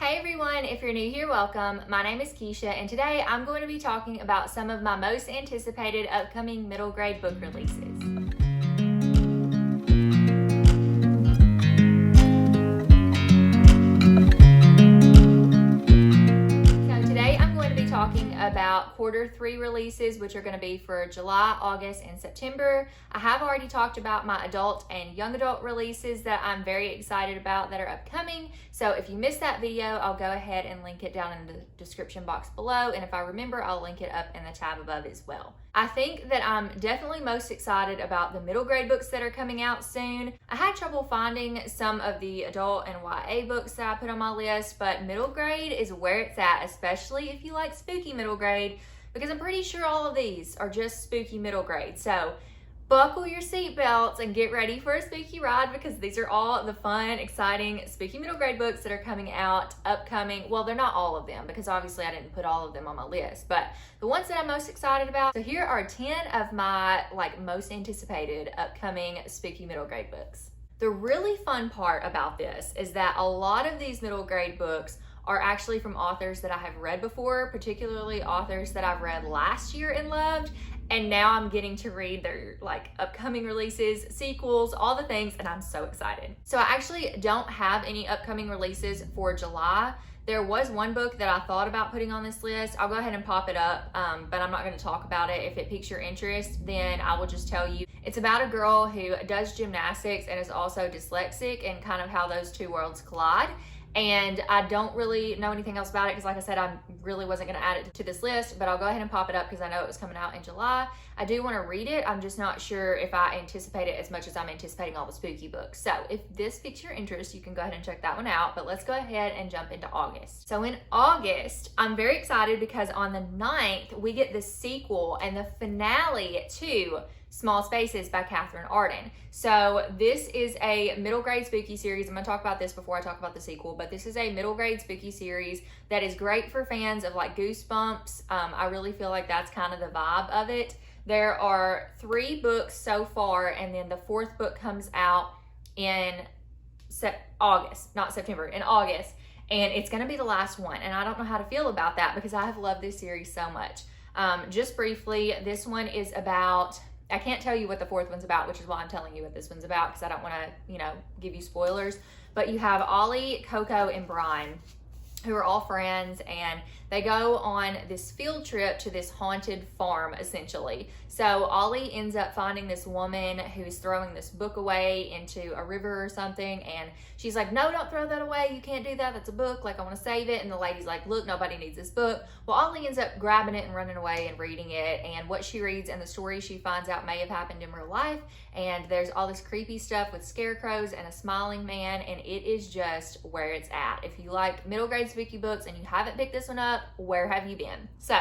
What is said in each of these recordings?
Hey everyone, if you're new here, welcome. My name is Keisha, and today I'm going to be talking about some of my most anticipated upcoming middle grade book releases. Talking about Q3 releases, which are going to be for July, August, and September. I have already talked about my adult and young adult releases that I'm very excited about that are upcoming. So if you missed that video, I'll go ahead and link it down in the description box below. And if I remember, I'll link it up in the tab above as well. I think that I'm definitely most excited about the middle grade books that are coming out soon. I had trouble finding some of the adult and YA books that I put on my list, but middle grade is where it's at, especially if you like spooky middle grade, because I'm pretty sure all of these are just spooky middle grade. So buckle your seatbelts and get ready for a spooky ride, because these are all the fun, exciting, spooky middle grade books that are coming out upcoming. Well, they're not all of them, because obviously I didn't put all of them on my list, but the ones that I'm most excited about. So here are 10 of my most anticipated upcoming spooky middle grade books. The really fun part about this is that a lot of these middle grade books are actually from authors that I have read before, particularly authors that I've read last year and loved. And now I'm getting to read their upcoming releases, sequels, all the things, and I'm so excited. So I actually don't have any upcoming releases for July. There was one book that I thought about putting on this list. I'll go ahead and pop it up, but I'm not going to talk about it. If it piques your interest, then I will just tell you. It's about a girl who does gymnastics and is also dyslexic, and kind of how those two worlds collide. And I don't really know anything else about it because, like I said, I really wasn't going to add it to this list, but I'll go ahead and pop it up because I know it was coming out in July. I do want to read it. I'm just not sure if I anticipate it as much as I'm anticipating all the spooky books. So if this piques your interest, you can go ahead and check that one out. But let's go ahead and jump into August. So in August, I'm very excited because on the 9th, we get the sequel and the finale to Small Spaces by Catherine Arden. So this is a middle grade spooky series. I'm going to talk about this before I talk about the sequel, but this is a middle grade spooky series that is great for fans of Goosebumps. I really feel like that's kind of the vibe of it. There are 3 books so far, and then the 4th book comes out in August, not September, in August, and it's going to be the last one. And I don't know how to feel about that because I have loved this series so much. Just briefly, this one is about, I can't tell you what the 4th one's about, which is why I'm telling you what this one's about, because I don't want to, give you spoilers. But you have Ollie, Coco, and Brian, who are all friends, and they go on this field trip to this haunted farm, essentially. So Ollie ends up finding this woman who's throwing this book away into a river or something, and she's like, no, don't throw that away, you can't do that, that's a book, I want to save it. And the lady's like, look, nobody needs this book. Well, Ollie ends up grabbing it and running away and reading it, and what she reads and the story she finds out may have happened in real life. And there's all this creepy stuff with scarecrows and a smiling man, and it is just where it's at. If you like middle grade spooky books and you haven't picked this one up, where have you been? So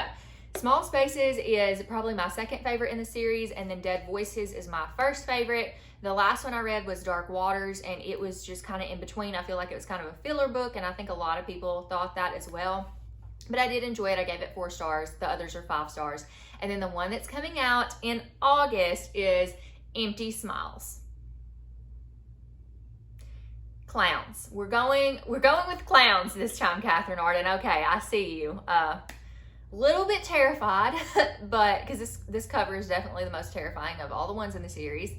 Small Spaces is probably my second favorite in the series, and then Dead Voices is my first favorite. The last one I read was Dark Waters, and it was just kind of in between. I feel like it was kind of a filler book, and I think a lot of people thought that as well. But I did enjoy it. I gave it 4 stars. The others are 5 stars. And then the one that's coming out in August is Empty Smiles. Clowns. We're going with clowns this time, Catherine Arden. Okay, I see you. Little bit terrified, but because this cover is definitely the most terrifying of all the ones in the series.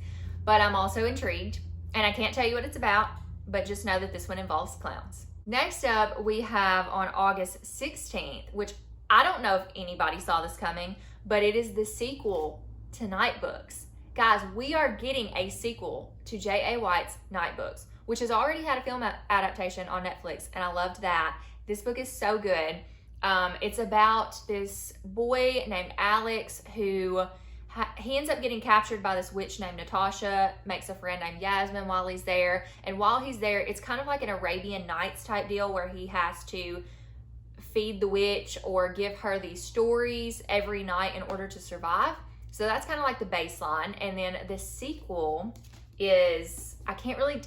But I'm also intrigued, and I can't tell you what it's about, but just know that this one involves clowns. Next up, we have on August 16th, which I don't know if anybody saw this coming, but it is the sequel to Night Books. Guys, we are getting a sequel to J.A. White's Night Books, which has already had a film adaptation on Netflix, and I loved that. This book is so good. It's about this boy named Alex who he ends up getting captured by this witch named Natasha, makes a friend named Yasmin while he's there. And while he's there, it's kind of like an Arabian Nights type deal where he has to feed the witch or give her these stories every night in order to survive. So that's kind of like the baseline. And then the sequel is, I can't really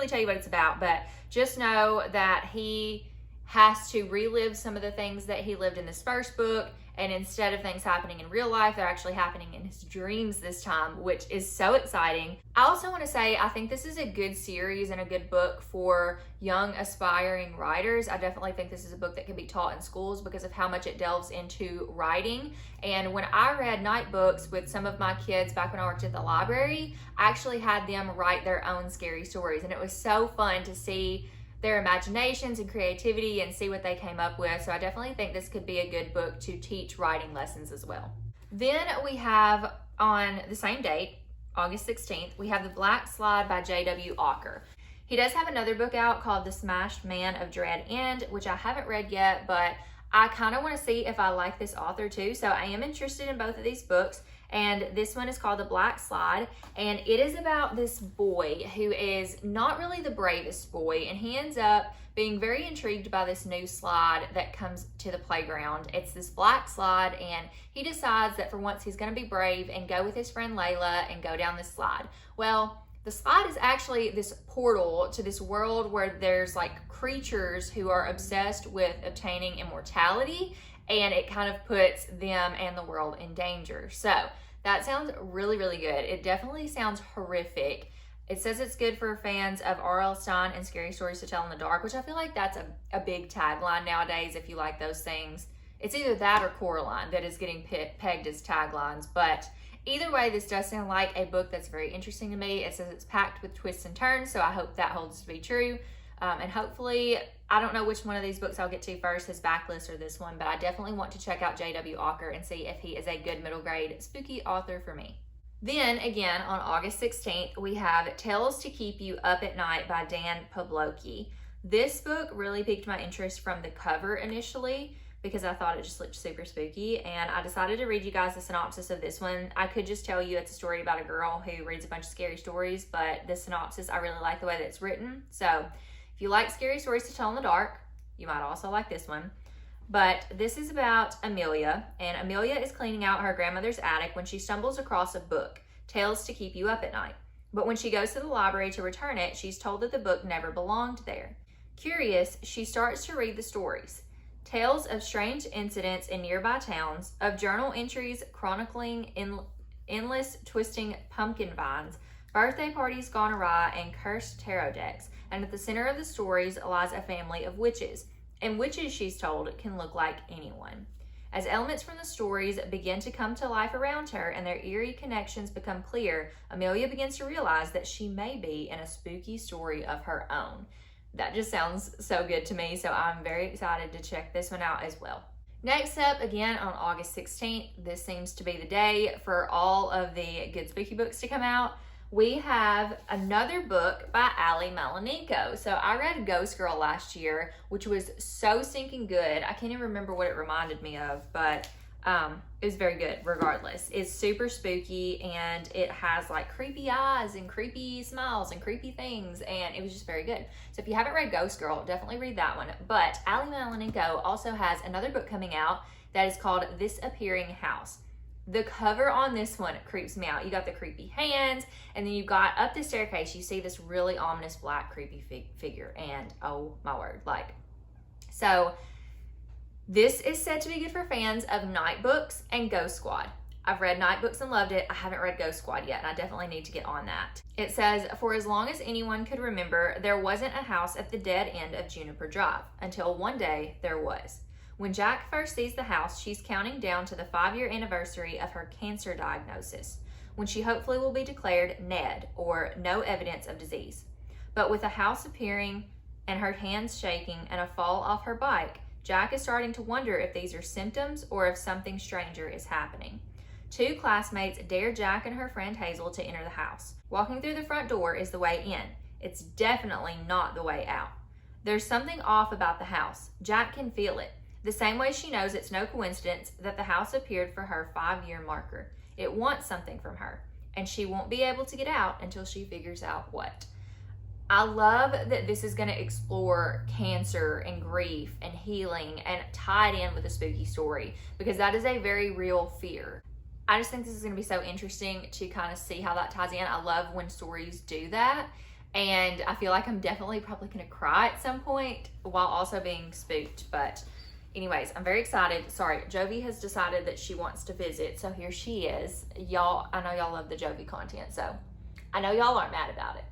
tell you what it's about, but just know that he has to relive some of the things that he lived in this first book, and instead of things happening in real life, they're actually happening in his dreams this time, which is so exciting. I also want to say I think this is a good series and a good book for young aspiring writers. I definitely think this is a book that can be taught in schools because of how much it delves into writing. And when I read night books with some of my kids back when I worked at the library, I actually had them write their own scary stories, and it was so fun to see their imaginations and creativity and see what they came up with. So I definitely think this could be a good book to teach writing lessons as well. Then we have, on the same date, August 16th, we have The Black Slide by J.W. Walker. He does have another book out called The Smashed Man of Dread End, which I haven't read yet, but I kind of want to see if I like this author too. So I am interested in both of these books. And this one is called The Black Slide, and it is about this boy who is not really the bravest boy, and he ends up being very intrigued by this new slide that comes to the playground. It's this black slide, and he decides that for once he's going to be brave and go with his friend Layla and go down this slide. Well, the slide is actually this portal to this world where there's like creatures who are obsessed with obtaining immortality, and it kind of puts them and the world in danger. So that sounds really, really good. It definitely sounds horrific. It says it's good for fans of R.L. Stine and Scary Stories to Tell in the Dark, which I feel like that's a big tagline nowadays if you like those things. It's either that or Coraline that is getting pegged as taglines, but either way, this does sound like a book that's very interesting to me. It says it's packed with twists and turns, so I hope that holds to be true. And hopefully, I don't know which one of these books I'll get to first, his backlist or this one, but I definitely want to check out J.W. Walker and see if he is a good middle grade spooky author for me. Then again, on August 16th, we have Tales to Keep You Up at Night by Dan Pawlowski. This book really piqued my interest from the cover initially because I thought it just looked super spooky, and I decided to read you guys the synopsis of this one. I could just tell you it's a story about a girl who reads a bunch of scary stories, but the synopsis, I really like the way that it's written. So if you like Scary Stories to Tell in the Dark, you might also like this one. But this is about Amelia, and Amelia is cleaning out her grandmother's attic when she stumbles across a book, Tales to Keep You Up at Night. But when she goes to the library to return it, she's told that the book never belonged there. Curious, she starts to read the stories. Tales of strange incidents in nearby towns, of journal entries chronicling endless twisting pumpkin vines, birthday parties gone awry, and cursed tarot decks. And at the center of the stories lies a family of witches. And witches, she's told, can look like anyone. As elements from the stories begin to come to life around her and their eerie connections become clear, Amelia begins to realize that she may be in a spooky story of her own. That just sounds so good to me, so I'm very excited to check this one out as well. Next up, again on August 16th, this seems to be the day for all of the good spooky books to come out. We have another book by Ali Melaninko. So I read Ghost Girl last year, which was so stinking good. I can't even remember what it reminded me of, but it was very good regardless. It's super spooky, and it has like creepy eyes and creepy smiles and creepy things, and it was just very good. So if you haven't read Ghost Girl, definitely read that one. But Ali Melaninko also has another book coming out that is called This Appearing House. The cover on this one creeps me out. You got the creepy hands, and then you got up the staircase, you see this really ominous black creepy figure, and oh my word, like, so this is said to be good for fans of Night Books and Ghost Squad. I've read Night Books and loved it. I haven't read Ghost Squad yet, and I definitely need to get on that. It says, for as long as anyone could remember, there wasn't a house at the dead end of Juniper Drive, until one day there was. When Jack first sees the house, she's counting down to the 5-year anniversary of her cancer diagnosis, when she hopefully will be declared NED, or no evidence of disease. But with the house appearing and her hands shaking and a fall off her bike, Jack is starting to wonder if these are symptoms or if something stranger is happening. 2 classmates dare Jack and her friend Hazel to enter the house. Walking through the front door is the way in. It's definitely not the way out. There's something off about the house. Jack can feel it. The same way she knows it's no coincidence that the house appeared for her 5-year marker. It wants something from her, and she won't be able to get out until she figures out what. I love that this is going to explore cancer and grief and healing and tie it in with a spooky story, because that is a very real fear. I just think this is going to be so interesting to kind of see how that ties in. I love when stories do that. And I feel like I'm definitely probably gonna cry at some point while also being spooked. But anyways, I'm very excited. Sorry, Jovi has decided that she wants to visit, so here she is. Y'all, I know y'all love the Jovi content, so I know y'all aren't mad about it.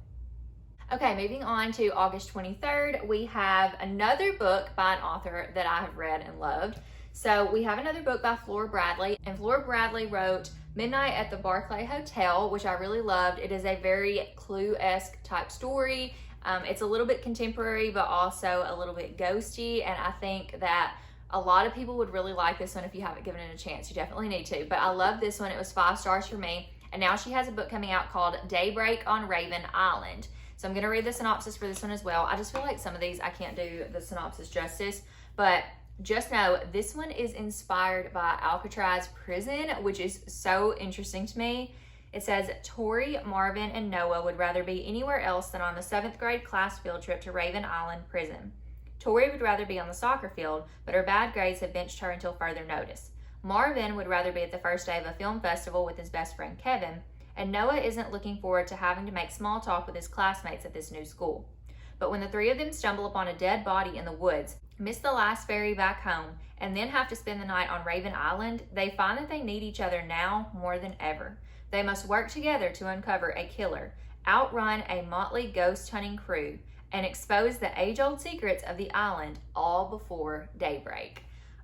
Okay, moving on to August 23rd, we have another book by an author that I have read and loved. So we have another book by Flora Bradley, and Flora Bradley wrote Midnight at the Barclay Hotel, which I really loved. It is a very Clue-esque type story. It's a little bit contemporary, but also a little bit ghosty, and I think that a lot of people would really like this one. If you haven't given it a chance, you definitely need to. But I love this one. It was 5 stars for me. And now she has a book coming out called Daybreak on Raven Island. So I'm going to read the synopsis for this one as well. I just feel like some of these I can't do the synopsis justice, but just know this one is inspired by Alcatraz prison, which is so interesting to me. It says, Tori, Marvin, and Noah would rather be anywhere else than on the 7th grade class field trip to Raven Island prison. Tori would rather be on the soccer field, but her bad grades have benched her until further notice. Marvin would rather be at the first day of a film festival with his best friend Kevin, and Noah isn't looking forward to having to make small talk with his classmates at this new school. But when the three of them stumble upon a dead body in the woods, miss the last ferry back home, and then have to spend the night on Raven Island, they find that they need each other now more than ever. They must work together to uncover a killer, outrun a motley ghost-hunting crew, and expose the age-old secrets of the island all before daybreak.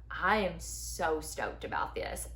I am so stoked about this.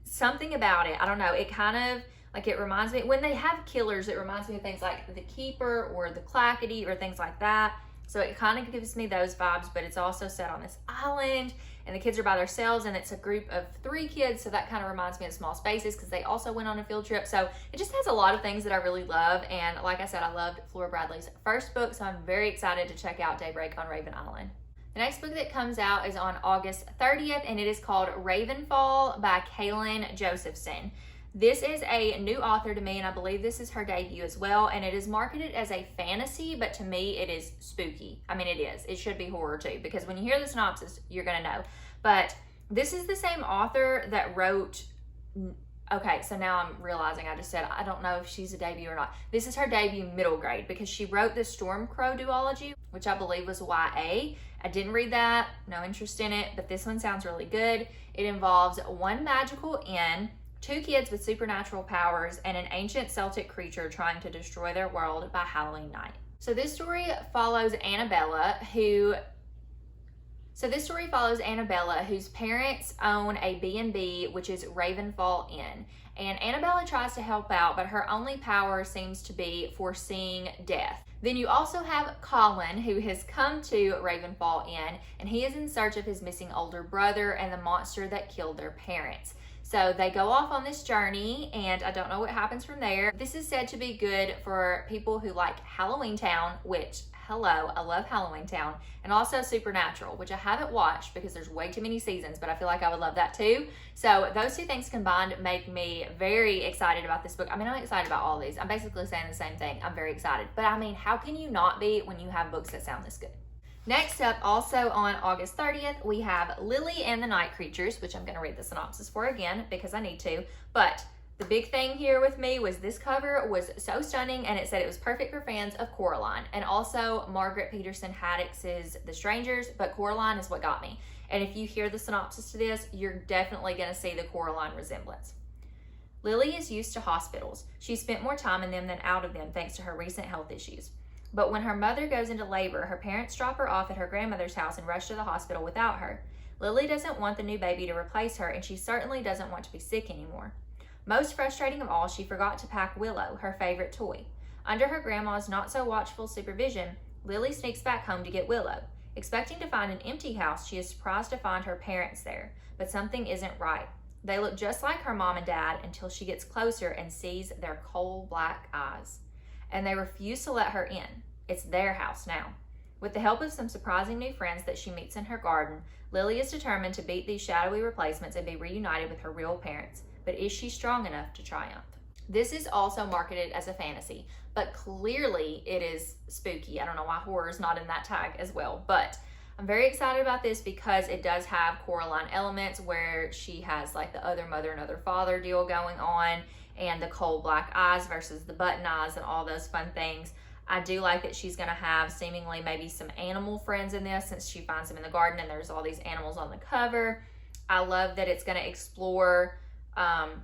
Something about it, I don't know, it kind of, like, it reminds me, when they have killers, it reminds me of things like The Keeper or The Clackety or things like that. So it kind of gives me those vibes, but it's also set on this island, and the kids are by themselves, and it's a group of 3 kids, so that kind of reminds me of Small Spaces because they also went on a field trip. So it just has a lot of things that I really love, and like I said, I loved Flora Bradley's first book, so I'm very excited to check out Daybreak on Raven Island. The next book that comes out is on August 30th, and it is called Ravenfall by Kaylin Josephson. This is a new author to me, and I believe this is her debut as well, and it is marketed as a fantasy, but to me, it is spooky. I mean, it is. It should be horror too, because when you hear the synopsis, you're going to know. But this is the same author that wrote... Okay, so now I'm realizing I just said, I don't know if she's a debut or not. This is her debut middle grade, because she wrote the Stormcrow duology, which I believe was YA. I didn't read that, no interest in it, but this one sounds really good. It involves one magical inn, 2 kids with supernatural powers, and an ancient Celtic creature trying to destroy their world by Halloween night. So this story follows Annabella, whose parents own a B&B, which is Ravenfall Inn. And Annabella tries to help out, but her only power seems to be foreseeing death. Then you also have Colin, who has come to Ravenfall Inn, and he is in search of his missing older brother and the monster that killed their parents. So they go off on this journey, and I don't know what happens from there. This is said to be good for people who like Halloween Town, which, hello, I love Halloween Town, and also Supernatural, which I haven't watched because there's way too many seasons, but I feel like I would love that too. So those 2 things combined make me very excited about this book. I mean, I'm excited about all these. I'm basically saying the same thing. I'm very excited. But I mean, how can you not be when you have books that sound this good? Next up, also on August 30th, we have Lily and the Night Creatures, which I'm going to read the synopsis for again because I need to. But the big thing here with me was this cover was so stunning, and it said it was perfect for fans of Coraline and also Margaret Peterson Haddox's The Strangers, but Coraline is what got me. And if you hear the synopsis to this, you're definitely going to see the Coraline resemblance. Lily is used to hospitals. She spent more time in them than out of them thanks to her recent health issues. But when her mother goes into labor, her parents drop her off at her grandmother's house and rush to the hospital without her. Lily doesn't want the new baby to replace her, and she certainly doesn't want to be sick anymore. Most frustrating of all, she forgot to pack Willow, her favorite toy. Under her grandma's not-so-watchful supervision, Lily sneaks back home to get Willow. Expecting to find an empty house, she is surprised to find her parents there, but something isn't right. They look just like her mom and dad until she gets closer and sees their coal black eyes. And they refuse to let her in. It's their house now. With the help of some surprising new friends that she meets in her garden, Lily is determined to beat these shadowy replacements and be reunited with her real parents. But is she strong enough to triumph? This is also marketed as a fantasy, but clearly it is spooky. I don't know why horror is not in that tag as well, but I'm very excited about this because it does have Coraline elements where she has like the other mother and other father deal going on, and the coal black eyes versus the button eyes and all those fun things. I do like that she's going to have seemingly maybe some animal friends in this, since she finds them in the garden and there's all these animals on the cover. I love that it's going to explore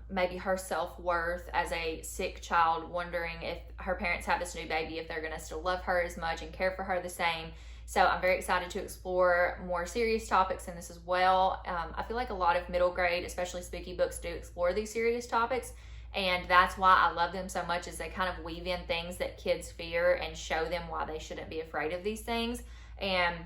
maybe her self-worth as a sick child, wondering if her parents have this new baby, if they're going to still love her as much and care for her the same. So I'm very excited to explore more serious topics in this as well. I feel like a lot of middle grade, especially spooky books, do explore these serious topics. And that's why I love them so much, is they kind of weave in things that kids fear and show them why they shouldn't be afraid of these things. And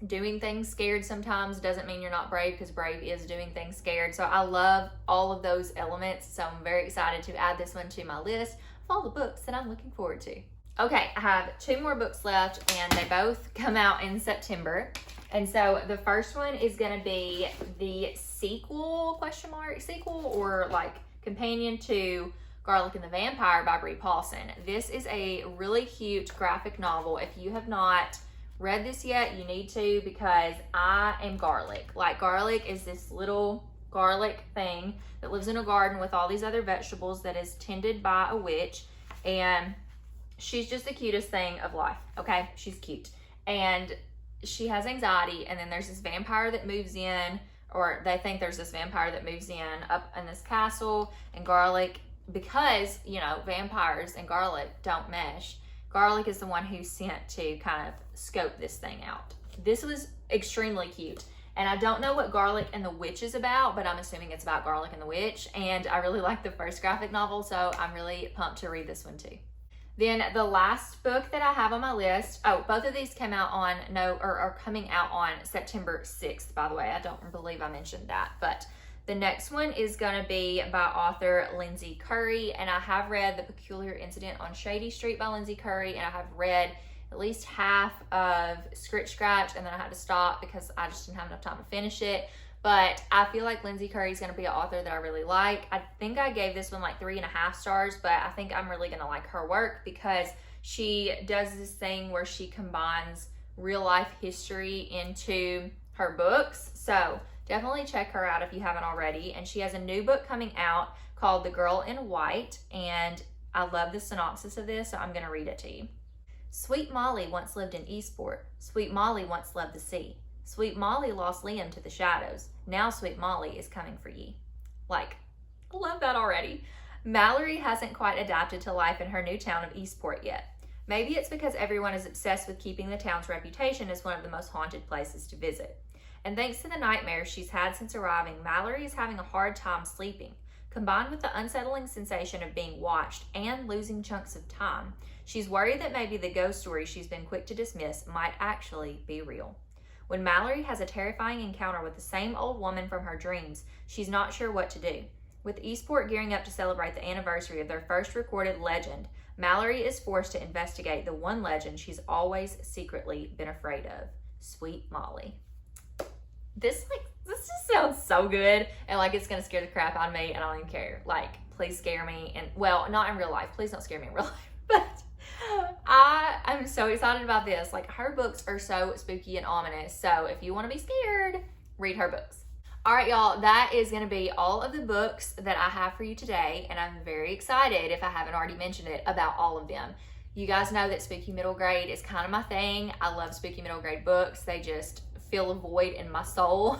doing things scared sometimes doesn't mean you're not brave, because brave is doing things scared. So I love all of those elements. So I'm very excited to add this one to my list of all the books that I'm looking forward to. Okay, I have 2 more books left, and they both come out in September. And so the first one is going to be the sequel, sequel or like companion to Garlic and the Vampire by Brie Paulson. This is a really cute graphic novel. If you have not read this yet, you need to, because I am Garlic. Like, Garlic is this little garlic thing that lives in a garden with all these other vegetables that is tended by a witch, and she's just the cutest thing of life, okay? She's cute. And she has anxiety, and then there's this vampire that moves in, or they think there's this vampire that moves in up in this castle, and Garlic, because, you know, vampires and Garlic don't mesh, Garlic is the one who's sent to kind of scope this thing out. This was extremely cute. And I don't know what Garlic and the Witch is about, but I'm assuming it's about Garlic and the Witch. And I really like the first graphic novel, so I'm really pumped to read this one too. Then the last book that I have on my list, both of these came out on, are coming out on September 6th, by the way. I don't believe I mentioned that, but the next one is going to be by author Lindsay Curry, and I have read The Peculiar Incident on Shady Street by Lindsay Curry, and I have read at least half of Scritch Scratch, and then I had to stop because I just didn't have enough time to finish it. But I feel like Lindsay Curry is going to be an author that I really like. I think I gave this one like 3.5 stars, but I think I'm really going to like her work because she does this thing where she combines real life history into her books. So definitely check her out if you haven't already. And she has a new book coming out called The Girl in White, and I love the synopsis of this, so I'm going to read it to you. Sweet Molly once lived in Eastport. Sweet Molly once loved the sea. Sweet Molly lost Liam to the shadows. Now Sweet Molly is coming for ye. Like, I love that already. Mallory hasn't quite adapted to life in her new town of Eastport yet. Maybe it's because everyone is obsessed with keeping the town's reputation as one of the most haunted places to visit. And thanks to the nightmares she's had since arriving, Mallory is having a hard time sleeping. Combined with the unsettling sensation of being watched and losing chunks of time, she's worried that maybe the ghost story she's been quick to dismiss might actually be real. When Mallory has a terrifying encounter with the same old woman from her dreams, she's not sure what to do. With Eastport gearing up to celebrate the anniversary of their first recorded legend, Mallory is forced to investigate the one legend she's always secretly been afraid of. Sweet Molly. This just sounds so good, and like it's gonna scare the crap out of me, and I don't even care. Like, please scare me, and well, not in real life. Please don't scare me in real life, but I'm so excited about this. Like, her books are so spooky and ominous, so if you want to be scared, read her books. All right, y'all, that is going to be all of the books that I have for you today, and I'm very excited, if I haven't already mentioned it, about all of them. You guys know that spooky middle grade is kind of my thing. I love spooky middle grade books. They just fill a void in my soul.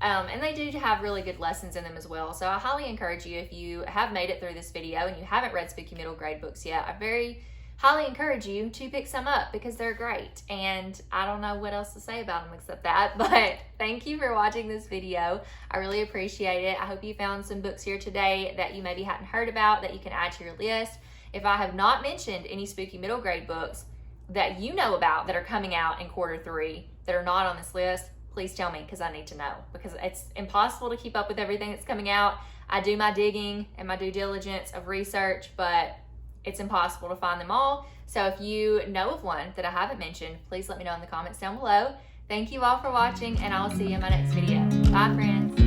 And they do have really good lessons in them as well. So I highly encourage you, if you have made it through this video and you haven't read spooky middle grade books yet, I very highly encourage you to pick some up because they're great. And I don't know what else to say about them except that, but thank you for watching this video. I really appreciate it. I hope you found some books here today that you maybe hadn't heard about that you can add to your list. If I have not mentioned any spooky middle grade books that you know about that are coming out in Q3 that are not on this list, please tell me, because I need to know, because it's impossible to keep up with everything that's coming out. I do my digging and my due diligence of research, but it's impossible to find them all. So if you know of one that I haven't mentioned, please let me know in the comments down below. Thank you all for watching, and I'll see you in my next video. Bye, friends.